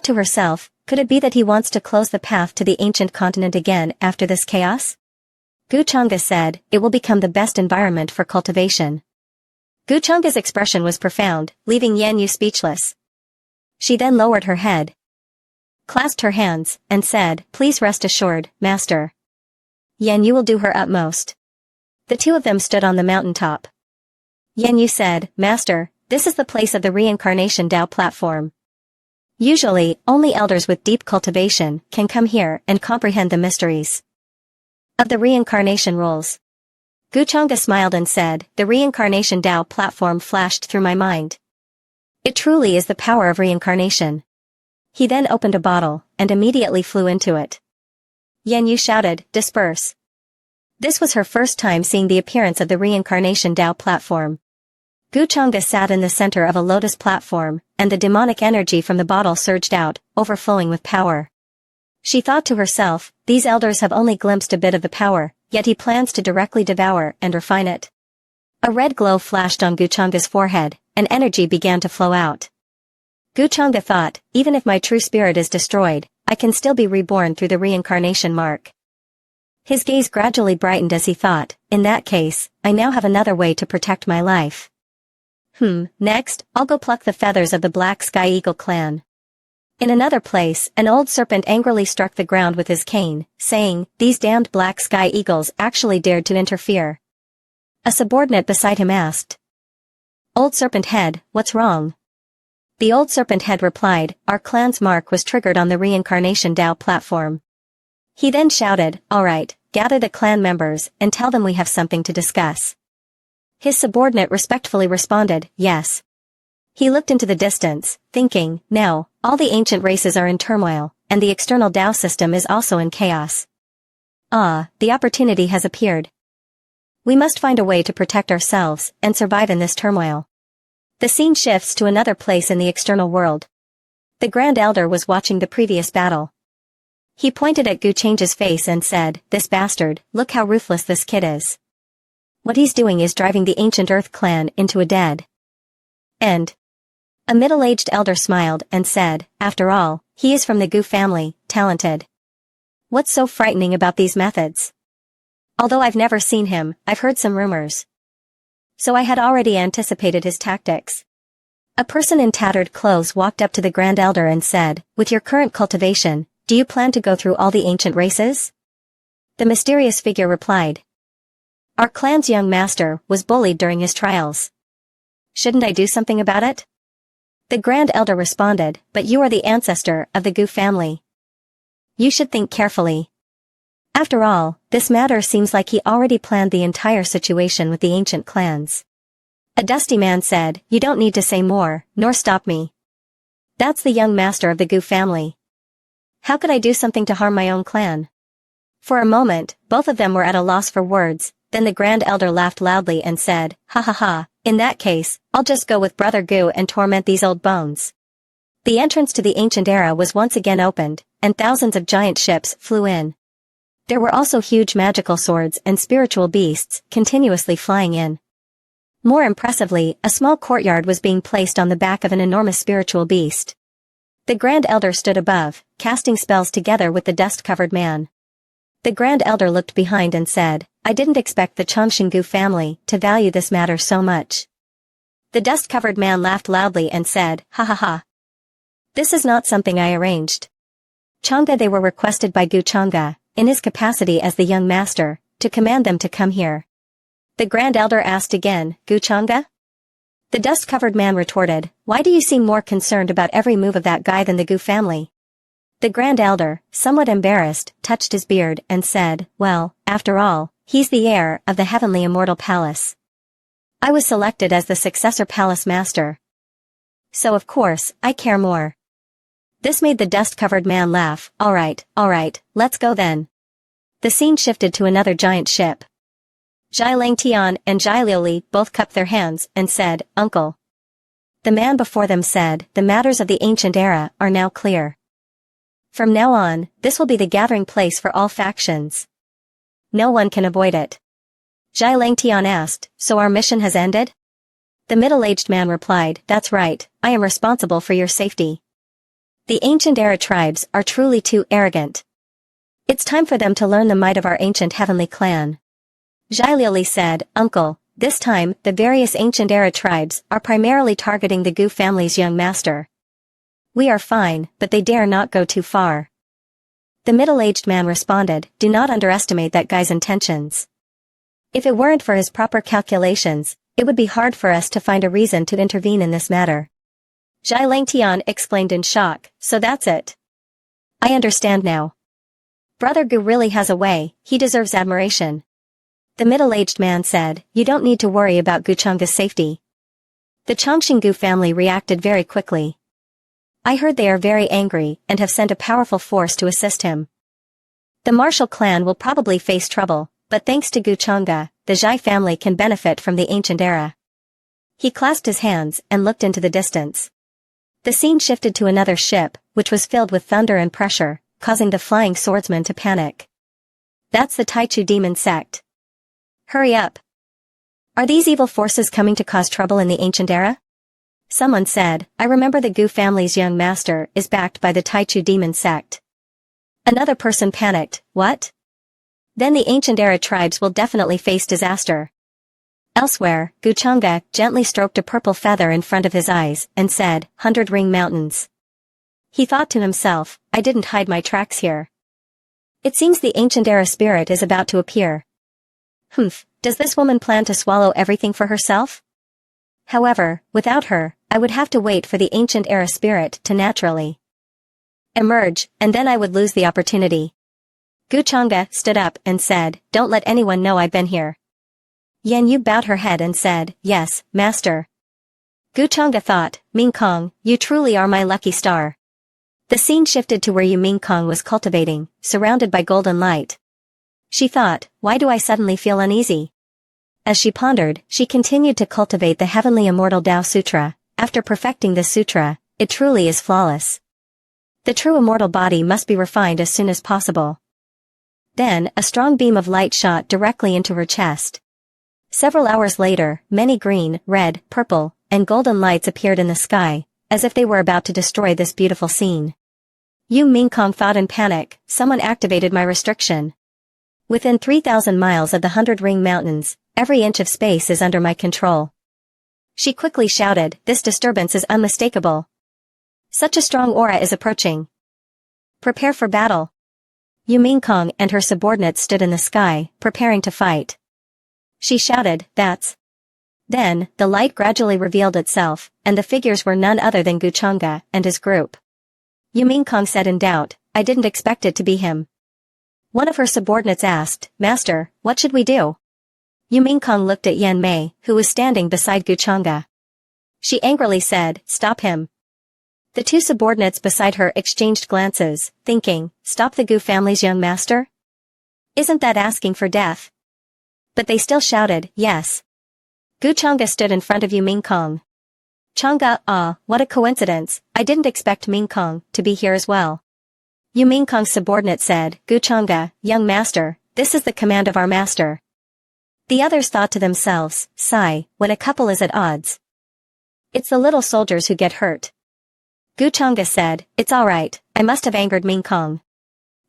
To herself, could it be that he wants to close the path to the ancient continent again after this chaos? Guchanga said, it will become the best environment for cultivation. Guchanga's expression was profound, leaving Yanyu speechless. She then lowered her head, clasped her hands, and said, please rest assured, master. Yanyu will do her utmost. The two of them stood on the mountaintop. Yanyu said, master, this is the place of the reincarnation Tao platform. Usually, only elders with deep cultivation can come here and comprehend the mysteries of the reincarnation rules. Guchanga smiled and said, the reincarnation Tao platform flashed through my mind. It truly is the power of reincarnation. He then opened a bottle, and immediately flew into it. Yanyu shouted, disperse. This was her first time seeing the appearance of the reincarnation Tao platform. Guchanga sat in the center of a lotus platform, and the demonic energy from the bottle surged out, overflowing with power. She thought to herself, these elders have only glimpsed a bit of the power, yet he plans to directly devour and refine it. A red glow flashed on Guchanga's forehead, and energy began to flow out. Guchanga thought, even if my true spirit is destroyed, I can still be reborn through the reincarnation mark. His gaze gradually brightened as he thought, in that case, I now have another way to protect my life. Next, I'll go pluck the feathers of the Black Sky Eagle clan. In another place, an old serpent angrily struck the ground with his cane, saying, these damned Black Sky Eagles actually dared to interfere. A subordinate beside him asked, Old Serpent Head, what's wrong? The Old Serpent Head replied, our clan's mark was triggered on the reincarnation Tao platform. He then shouted, all right, gather the clan members and tell them we have something to discuss. His subordinate respectfully responded, yes. He looked into the distance, thinking, now, all the ancient races are in turmoil, and the external Tao system is also in chaos. The opportunity has appeared. We must find a way to protect ourselves and survive in this turmoil. The scene shifts to another place in the external world. The Grand Elder was watching the previous battle. He pointed at Guchanga's face and said, this bastard, look how ruthless this kid is. What he's doing is driving the ancient Earth clan into a dead end. A middle-aged elder smiled and said, after all, he is from the Gu family, talented. What's so frightening about these methods? Although I've never seen him, I've heard some rumors. So I had already anticipated his tactics. A person in tattered clothes walked up to the Grand Elder and said, with your current cultivation, do you plan to go through all the ancient races? The mysterious figure replied, our clan's young master was bullied during his trials. Shouldn't I do something about it? The Grand Elder responded, but you are the ancestor of the Gu family. You should think carefully. After all, this matter seems like he already planned the entire situation with the ancient clans. A dusty man said, you don't need to say more, nor stop me. That's the young master of the Gu family. How could I do something to harm my own clan? For a moment, both of them were at a loss for words. Then the Grand Elder laughed loudly and said, ha ha ha, in that case, I'll just go with Brother Gu and torment these old bones. The entrance to the ancient era was once again opened, and thousands of giant ships flew in. There were also huge magical swords and spiritual beasts continuously flying in. More impressively, a small courtyard was being placed on the back of an enormous spiritual beast. The Grand Elder stood above, casting spells together with the dust-covered man. The Grand Elder looked behind and said, I didn't expect the Changshingu family to value this matter so much. The dust-covered man laughed loudly and said, ha ha ha. This is not something I arranged. Chang'e, they were requested by Guchanga, in his capacity as the young master, to command them to come here. The Grand Elder asked again, Guchanga? The dust-covered man retorted, why do you seem more concerned about every move of that guy than the Gu family? The Grand Elder, somewhat embarrassed, touched his beard and said, well, after all, he's the heir of the heavenly immortal palace. I was selected as the successor palace master. So of course, I care more. This made the dust-covered man laugh, all right, let's go then. The scene shifted to another giant ship. Zhai Langtian and Zhai Liuli both cupped their hands and said, Uncle. The man before them said, the matters of the ancient era are now clear. From now on, this will be the gathering place for all factions. No one can avoid it. Zhai Langtian asked, so our mission has ended? The middle-aged man replied, that's right, I am responsible for your safety. The ancient era tribes are truly too arrogant. It's time for them to learn the might of our ancient heavenly clan. Zhilioli said, Uncle, this time, the various ancient era tribes are primarily targeting the Gu family's young master. We are fine, but they dare not go too far. The middle-aged man responded, Do not underestimate that guy's intentions. If it weren't for his proper calculations, it would be hard for us to find a reason to intervene in this matter. Zhai Langtian exclaimed in shock, So that's it. I understand now. Brother Gu really has a way, he deserves admiration. The middle-aged man said, You don't need to worry about Gu Chang's safety. The Chongqing Gu family reacted very quickly. I heard they are very angry and have sent a powerful force to assist him. The martial clan will probably face trouble, but thanks to Gu Chang'e, the Zhai family can benefit from the ancient era. He clasped his hands and looked into the distance. The scene shifted to another ship, which was filled with thunder and pressure, causing the flying swordsman to panic. That's the Taichu demon sect. Hurry up. Are these evil forces coming to cause trouble in the ancient era? Someone said, I remember the Gu family's young master is backed by the Taichu demon sect. Another person panicked, What? Then the ancient era tribes will definitely face disaster. Elsewhere, Gu Chang'e gently stroked a purple feather in front of his eyes and said, 100 Ring Mountains. He thought to himself, I didn't hide my tracks here. It seems the ancient era spirit is about to appear. Does this woman plan to swallow everything for herself? However, without her, I would have to wait for the ancient era spirit to naturally emerge, and then I would lose the opportunity. Gu Chang'e stood up and said, Don't let anyone know I've been here. Yan Yu bowed her head and said, Yes, master. Gu Chang'e thought, Ming Kong, you truly are my lucky star. The scene shifted to where Yu Ming Kong was cultivating, surrounded by golden light. She thought, Why do I suddenly feel uneasy? As she pondered, she continued to cultivate the heavenly immortal Tao Sutra. After perfecting this sutra, it truly is flawless. The true immortal body must be refined as soon as possible. Then, a strong beam of light shot directly into her chest. Several hours later, many green, red, purple, and golden lights appeared in the sky, as if they were about to destroy this beautiful scene. Yu Mingkong thought in panic, Someone activated my restriction. Within 3,000 miles of the 100 Ring Mountains, every inch of space is under my control. She quickly shouted, This disturbance is unmistakable. Such a strong aura is approaching. Prepare for battle. Yu Mingkong and her subordinates stood in the sky, preparing to fight. She shouted, That's. Then, the light gradually revealed itself, and the figures were none other than Gu Chang'e and his group. Yu Mingkong said in doubt, I didn't expect it to be him. One of her subordinates asked, Master, what should we do? Yu Mingkong looked at Yan Mei, who was standing beside Gu Chang'e. She angrily said, Stop him. The two subordinates beside her exchanged glances, thinking, Stop the Gu family's young master? Isn't that asking for death? But they still shouted, Yes. Gu Chang'e stood in front of Yu Mingkong. Chang'e, what a coincidence, I didn't expect Mingkong to be here as well. Yu Mingkong's subordinate said, Gu Chang'e, young master, this is the command of our master. The others thought to themselves, Sigh, when a couple is at odds. It's the little soldiers who get hurt. Gu Chang'e said, It's alright, I must have angered Mingkong.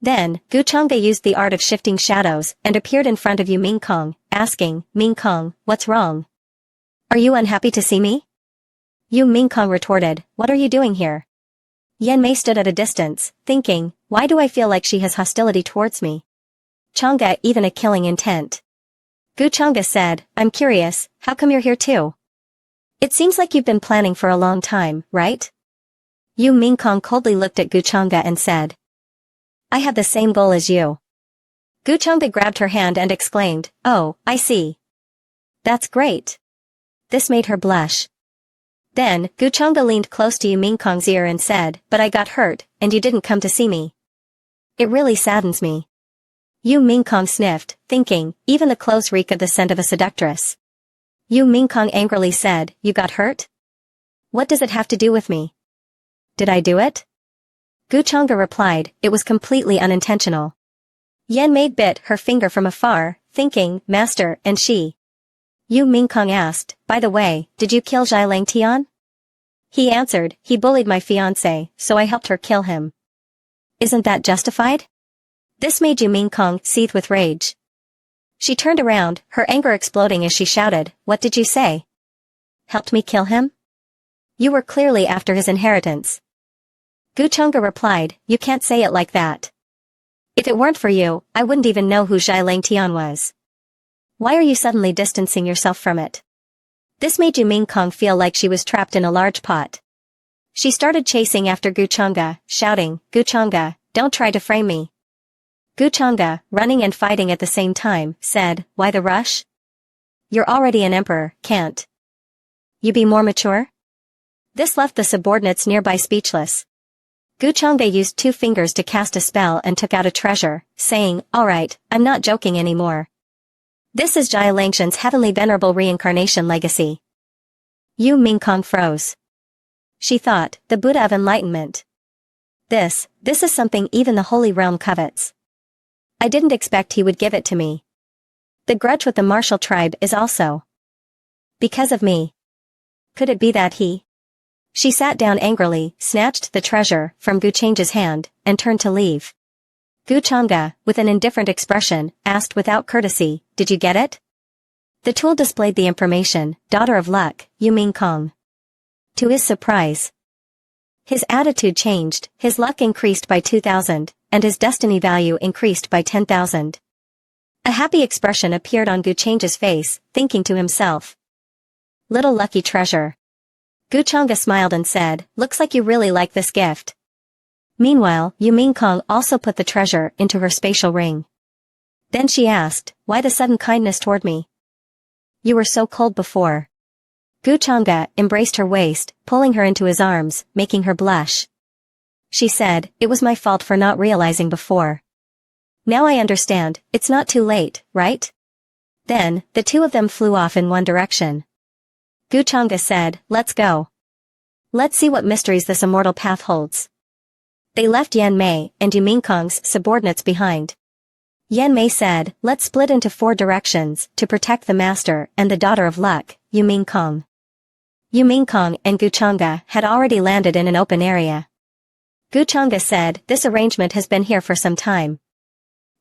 Then, Gu Chang'e used the art of shifting shadows and appeared in front of Yu Mingkong, asking, Mingkong, what's wrong? Are you unhappy to see me? Yu Mingkong retorted, What are you doing here? Yan Mei stood at a distance, thinking, Why do I feel like she has hostility towards me? Chang'e even a killing intent. Gu Chang'e said, I'm curious, how come you're here too? It seems like you've been planning for a long time, right? Yu Mingkong coldly looked at Gu Chang'e and said, I have the same goal as you. Gu Chang'e grabbed her hand and exclaimed, Oh, I see. That's great. This made her blush. Then, Gu Chang'e leaned close to Yu Mingkong's ear and said, But I got hurt, and you didn't come to see me. It really saddens me. Yu Mingkong sniffed, thinking, even the clothes reek of the scent of a seductress. Yu Mingkong angrily said, You got hurt? What does it have to do with me? Did I do it? Gu Chang'e replied, It was completely unintentional. Yan Mei bit her finger from afar, thinking, Master, and she. Yu Mingkong asked, By the way, did you kill Zhai Langtian? He answered, he bullied my fiancé, so I helped her kill him. Isn't that justified? This made Yu Kong seethe with rage. She turned around, her anger exploding as she shouted, what did you say? Helped me kill him? You were clearly after his inheritance. Guchanga replied, you can't say it like that. If it weren't for you, I wouldn't even know who Zhai Langtian was. Why are you suddenly distancing yourself from it? This made Yu Kong feel like she was trapped in a large pot. She started chasing after Guchanga, shouting, Guchanga, don't try to frame me. Guchanga, running and fighting at the same time, said, why the rush? You're already an emperor, can't you be more mature? This left the subordinates nearby speechless. Guchanga used 2 fingers to cast a spell and took out a treasure, saying, alright, I'm not joking anymore. This is Zhai Langshan's heavenly venerable reincarnation legacy. Yu Kong froze. She thought, the Buddha of enlightenment. This is something even the Holy Realm covets. I didn't expect he would give it to me. The grudge with the martial tribe is also because of me. Could it be that he? She sat down angrily, snatched the treasure from Guchanga's hand, and turned to leave. Guchanga, with an indifferent expression, asked without courtesy, did you get it? The tool displayed the information, daughter of luck, Yu Kong. To his surprise, his attitude changed, his luck increased by 2,000, and his destiny value increased by 10,000. A happy expression appeared on Guchanga's face, thinking to himself, little lucky treasure. Guchanga smiled and said, looks like you really like this gift. Meanwhile, Yu Kong also put the treasure into her spatial ring. Then she asked, why the sudden kindness toward me? You were so cold before. Guchanga embraced her waist, pulling her into his arms, making her blush. She said, it was my fault for not realizing before. Now I understand, it's not too late, right? Then, the 2 of them flew off in one direction. Guchanga said, let's go. Let's see what mysteries this immortal path holds. They left Yan Mei and Yu Kong's subordinates behind. Yan Mei said, let's split into 4 directions to protect the master and the daughter of luck, Yu Kong. Yu Kong and Guchanga had already landed in an open area. Guchanga said, this arrangement has been here for some time.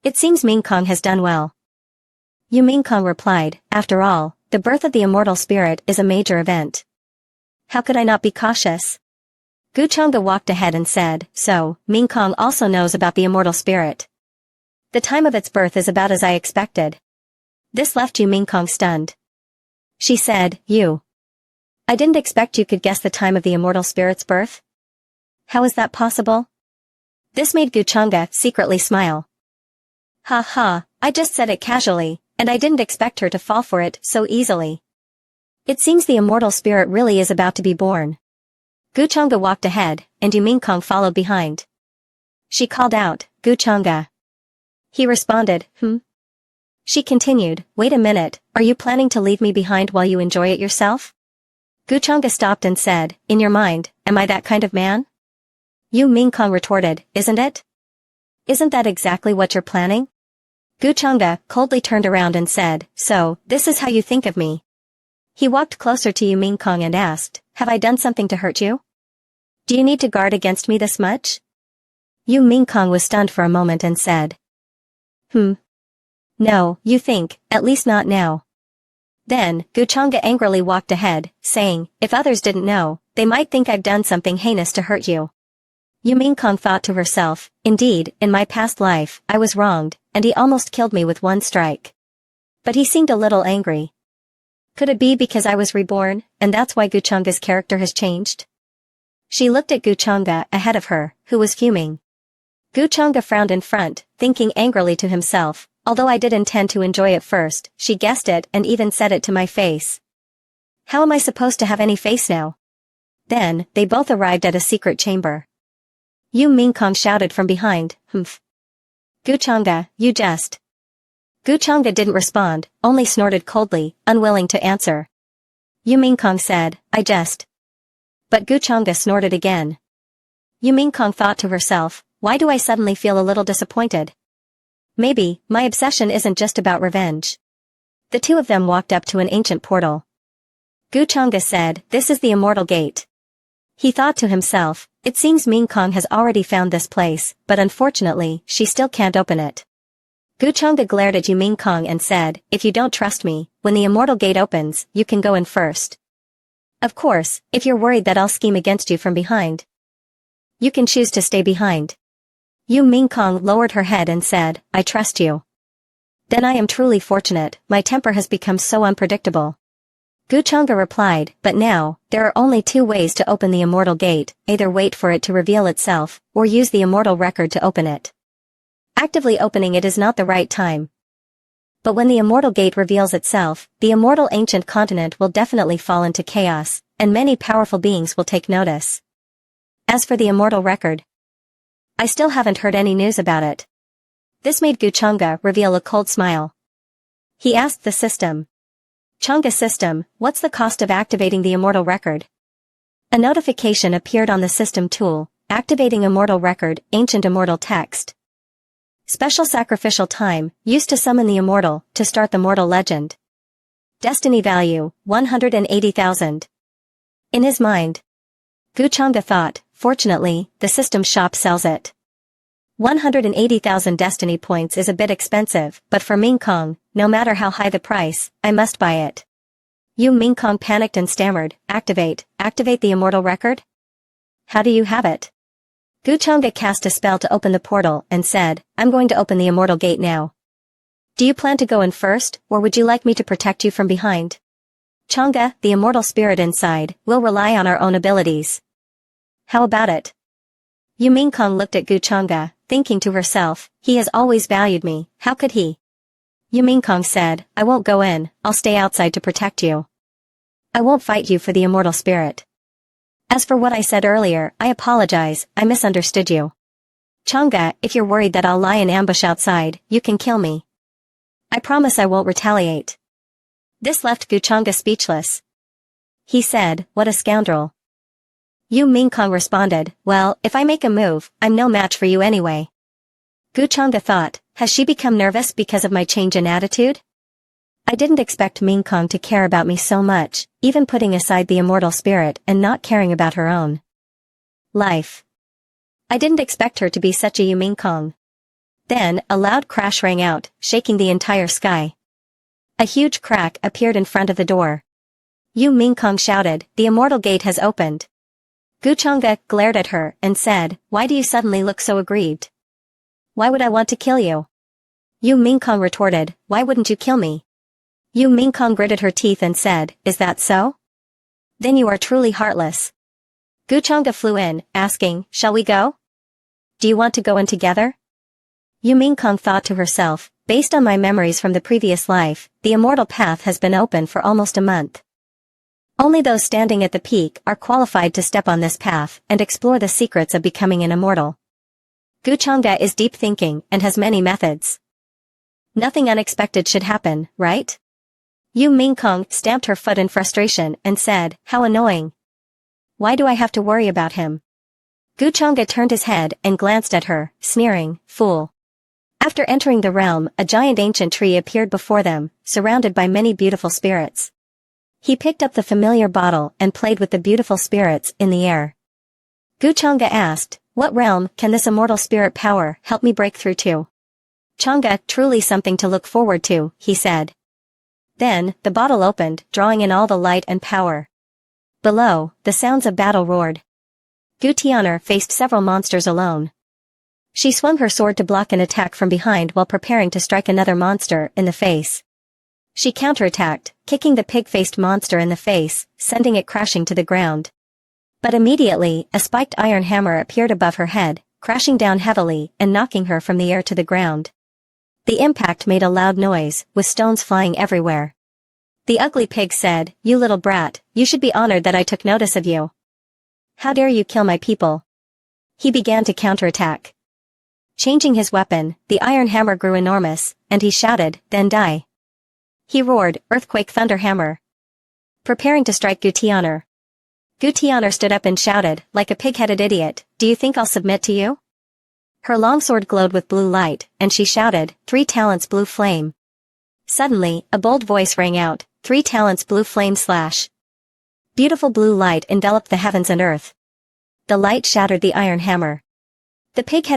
It seems Kong has done well. Yu Kong replied, after all, the birth of the immortal spirit is a major event. How could I not be cautious? Guchanga walked ahead and said, so, Kong also knows about the immortal spirit. The time of its birth is about as I expected. This left Yu Kong stunned. She said, I didn't expect you could guess the time of the immortal spirit's birth. How is that possible? This made Guchanga secretly smile. Ha ha, I just said it casually, and I didn't expect her to fall for it so easily. It seems the immortal spirit really is about to be born. Guchanga walked ahead, and Yu Kong followed behind. She called out, Guchanga. He responded, She continued, wait a minute, are you planning to leave me behind while you enjoy it yourself? Guchanga stopped and said, in your mind, am I that kind of man? Yu Kong retorted, isn't it? Isn't that exactly what you're planning? Guchanga coldly turned around and said, so, this is how you think of me. He walked closer to Yu Kong and asked, have I done something to hurt you? Do you need to guard against me this much? Yu Kong was stunned for a moment and said, No, you think, at least not now. Then, Guchanga angrily walked ahead, saying, if others didn't know, they might think I've done something heinous to hurt you. Yu Kong thought to herself, indeed, in my past life, I was wronged, and he almost killed me with one strike. But he seemed a little angry. Could it be because I was reborn, and that's why Guchanga's character has changed? She looked at Guchanga ahead of her, who was fuming. Guchanga frowned in front, thinking angrily to himself, although I did intend to enjoy it first, she guessed it and even said it to my face. How am I supposed to have any face now? Then, they both arrived at a secret chamber. Yu Kong shouted from behind, Guchanga, you just. Guchanga didn't respond, only snorted coldly, unwilling to answer. Yu Kong said, I just. But Guchanga snorted again. Yu Kong thought to herself, why do I suddenly feel a little disappointed? Maybe, my obsession isn't just about revenge. The 2 of them walked up to an ancient portal. Guchanga said, this is the immortal gate. He thought to himself, it seems Ming Kong has already found this place, but unfortunately, she still can't open it. Guchanga glared at Ming Kong and said, if you don't trust me, when the immortal gate opens, you can go in first. Of course, if you're worried that I'll scheme against you from behind, you can choose to stay behind. Ming Kong lowered her head and said, I trust you. Then I am truly fortunate, my temper has become so unpredictable. Guchanga replied, but now, there are only two ways to open the immortal gate, either wait for it to reveal itself, or use the immortal record to open it. Actively opening it is not the right time. But when the immortal gate reveals itself, the immortal ancient continent will definitely fall into chaos, and many powerful beings will take notice. As for the immortal record, I still haven't heard any news about it. This made Guchanga reveal a cold smile. He asked the system. Changa system, what's the cost of activating the immortal record? A notification appeared on the system tool, activating immortal record, ancient immortal text. Special sacrificial time, used to summon the immortal, to start the mortal legend. Destiny value, 180,000. In his mind, Guchanga thought, fortunately, the system shop sells it. 180,000 destiny points is a bit expensive, but for Ming Kong, no matter how high the price, I must buy it. Ming Kong panicked and stammered, activate the immortal record? How do you have it? Guchanga cast a spell to open the portal and said, I'm going to open the immortal gate now. Do you plan to go in first, or would you like me to protect you from behind? Changa, the immortal spirit inside, will rely on our own abilities. How about it? Ming Kong looked at Guchanga, thinking to herself, he has always valued me, how could he? Ming Kong said, I won't go in, I'll stay outside to protect you. I won't fight you for the immortal spirit. As for what I said earlier, I apologize, I misunderstood you. Changa, if you're worried that I'll lie in ambush outside, you can kill me. I promise I won't retaliate. This left Guchanga speechless. He said, what a scoundrel. Ming Kong responded, well, if I make a move, I'm no match for you anyway. Guchanga thought, has she become nervous because of my change in attitude? I didn't expect Ming Kong to care about me so much, even putting aside the immortal spirit and not caring about her own life. I didn't expect her to be such a Ming Kong. Then, a loud crash rang out, shaking the entire sky. A huge crack appeared in front of the door. Ming Kong shouted, the immortal gate has opened. Guchanga glared at her and said, why do you suddenly look so aggrieved? Why would I want to kill you? Ming Kong retorted, why wouldn't you kill me? Ming Kong gritted her teeth and said, is that so? Then you are truly heartless. Guchanga flew in, asking, shall we go? Do you want to go in together? Ming Kong thought to herself, based on my memories from the previous life, the immortal path has been open for almost a month. Only those standing at the peak are qualified to step on this path and explore the secrets of becoming an immortal. Guchanga is deep thinking and has many methods. Nothing unexpected should happen, right? Ming Kong stamped her foot in frustration and said, how annoying. Why do I have to worry about him? Guchanga turned his head and glanced at her, sneering, fool. After entering the realm, a giant ancient tree appeared before them, surrounded by many beautiful spirits. He picked up the familiar bottle and played with the beautiful spirits in the air. Guchanga asked, what realm can this immortal spirit power help me break through to? Changa, truly something to look forward to, he said. Then, the bottle opened, drawing in all the light and power. Below, the sounds of battle roared. Gutianer faced several monsters alone. She swung her sword to block an attack from behind while preparing to strike another monster in the face. She counterattacked, kicking the pig-faced monster in the face, sending it crashing to the ground. But immediately, a spiked iron hammer appeared above her head, crashing down heavily and knocking her from the air to the ground. The impact made a loud noise, with stones flying everywhere. The ugly pig said, you little brat, you should be honored that I took notice of you. How dare you kill my people? He began to counterattack. Changing his weapon, the iron hammer grew enormous, and he shouted, then die. He roared, earthquake thunder hammer. Preparing to strike Gutianer. Gutianer stood up and shouted, like a pig-headed idiot, do you think I'll submit to you? Her long sword glowed with blue light, and she shouted, 3 talents blue flame. Suddenly, a bold voice rang out, 3 talents blue flame slash. Beautiful blue light enveloped the heavens and earth. The light shattered the iron hammer. The pig had